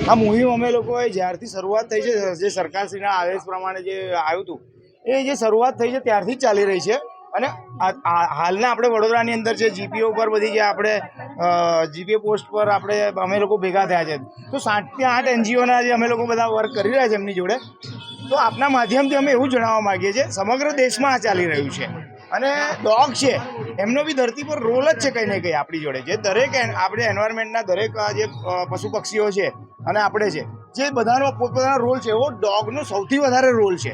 આ મુહિમ અમે લોકોએ જ્યારથી શરૂઆત થઈ છે, જે સરકારશ્રીના આદેશ પ્રમાણે જે આવ્યું હતું એ જે શરૂઆત થઈ છે ત્યારથી જ ચાલી રહી છે. અને હાલના આપણે વડોદરાની અંદર જે જીપીઓ પર બધી જે આપણે જીપીઓ પોસ્ટ પર અમે લોકો ભેગા થયા છે, તો 7 થી 8 એનજીઓના જે અમે લોકો બધા વર્ક કરી રહ્યા છે એમની જોડે. તો આપના માધ્યમથી અમે એવું જણાવવા માગીએ છીએ, સમગ્ર દેશમાં આ ચાલી રહ્યું છે. અને ડોગ છે એમનો બી ધરતી પર રોલ જ છે કંઈ ને કંઈ આપણી જોડે. જે દરેક આપણે એન્વાયરમેન્ટના દરેક જે પશુ પક્ષીઓ છે અને આપણે છે, જે બધાનો પોતપોતાનો રોલ છે, એવો ડોગનો સૌથી વધારે રોલ છે.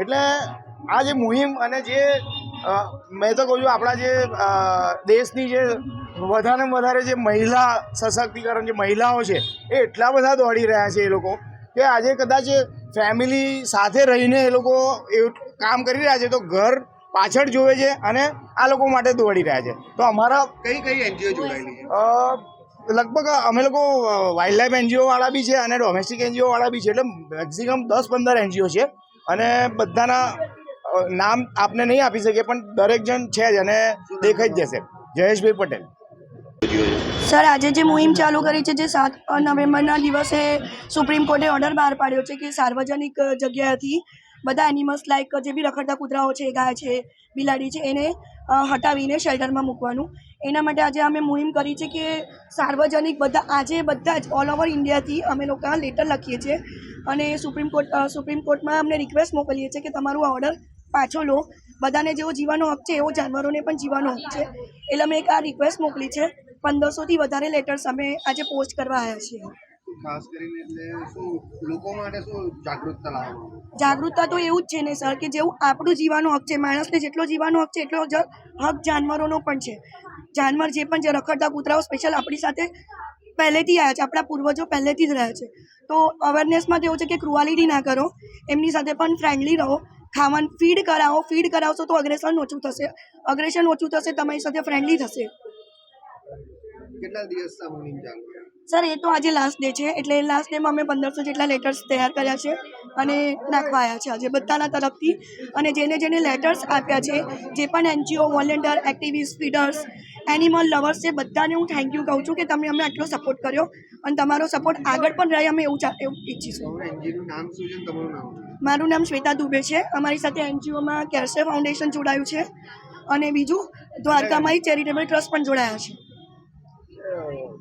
એટલે આ જે મુહિમ અને જે મેં તો કહું છું, આપણા જે દેશની જે વધારે જે મહિલા સશક્તિકરણ જે મહિલાઓ છે એ એટલા બધા દોડી રહ્યા છે એ લોકો, કે આજે કદાચ ફેમિલી સાથે રહીને એ લોકો એવું કામ કરી રહ્યા છે તો ઘર પાછળ જોવે છે અને આ લોકો માટે દોડી રહ્યા છે. તો અમારા કઈ એનજીઓ જોડાયેલી છે? લગભગ અમે લોકો વાઇલ્ડ લાઈફ એનજીઓવાળા બી છે અને ડોમેસ્ટિક એનજીઓવાળા બી છે. એટલે મેક્સિમમ 10-15 એનજીઓ છે અને બધાના નામ આપને નહીં આપી શકીએ, પણ દરેક જણ છે જ અને દેખાઈ જ જશે. જયેશભાઈ પટેલ. સર, આજે જે મુહિમ ચાલુ કરી છે, જે 7 નવેમ્બરના દિવસે સુપ્રીમ કોર્ટે ઓર્ડર બહાર પાડ્યો છે કે સાર્વજનિક જગ્યાએથી બધા એનિમલ્સ લાઇક જે બી રખડતા કૂતરાઓ છે, ગાય છે, બિલાડી છે, એને હટાવીને શેલ્ટરમાં મૂકવાનું. એના માટે આજે અમે મુહિમ કરી છે કે સાર્વજનિક બધા જ ઓલ ઓવર ઇન્ડિયાથી અમે લોકો લેટર લખીએ છીએ અને સુપ્રીમ કોર્ટમાં અમને રિક્વેસ્ટ મોકલીએ છીએ કે તમારું આ ઓર્ડર પાછો લો. બધાને જેવો જીવવાનો હક છે એવો જાનવરોને પણ જીવવાનો હક છે. એટલે અમે એક આ રિક્વેસ્ટ મોકલી છે. 1500થી વધારે લેટર્સ અમે આજે પોસ્ટ કરવા આવ્યા છીએ. ખાસ કરીને એટલે શું લોકો માટે શું જાગૃતતા લાવવાનું? જાગૃતતા તો એવું જ છે ને સર, કે જેવું આપણું જીવવાનો હક છે, માણસને જેટલો જીવવાનો હક છે એટલો હક જાનવરોનો પણ છે. જાનવર જે પણ જે રખડતા કૂતરાઓ સ્પેશિયલ આપણી સાથે પહેલેથી આવ્યા છે, આપણા પૂર્વજો પહેલેથી જ રહ્યા છે. તો અવેરનેસમાં તો એવું છે કે ક્રુઆલિટી ના કરો, એમની સાથે પણ ફ્રેન્ડલી રહો. ખાવાનું ફીડ કરાવશો તો અગ્રેશન ઓછું થશે, તમારી સાથે ફ્રેન્ડલી થશે. કેટલા દિવસ મુહિમ ચાલુ? સર, એ તો આજે લાસ્ટ ડે છે, એટલે લાસ્ટ ડેમાં અમે 1500 જેટલા લેટર્સ તૈયાર કર્યા છે અને નાખવા આવ્યા છે આજે બધાના તરફથી. અને જેને લેટર્સ આપ્યા છે, જે પણ NGO, volunteer, activist, feeders, animal lovers છે, બધાને હું થેન્ક યુ કહું છું કે તમે અમને આટલો સપોર્ટ કર્યો અને તમારો સપોર્ટ આગળ પણ રહે, અમે એવું ઈચ્છીશું. એનજીઓનું નામ શું છે? તમારું નામ? મારું નામ શ્વેતા દુબે છે. અમારી સાથે એનજીઓમાં કેરસે ફાઉન્ડેશન જોડાયું છે અને બીજું દ્વારકામાં ચેરિટેબલ ટ્રસ્ટ પણ જોડાયા છે.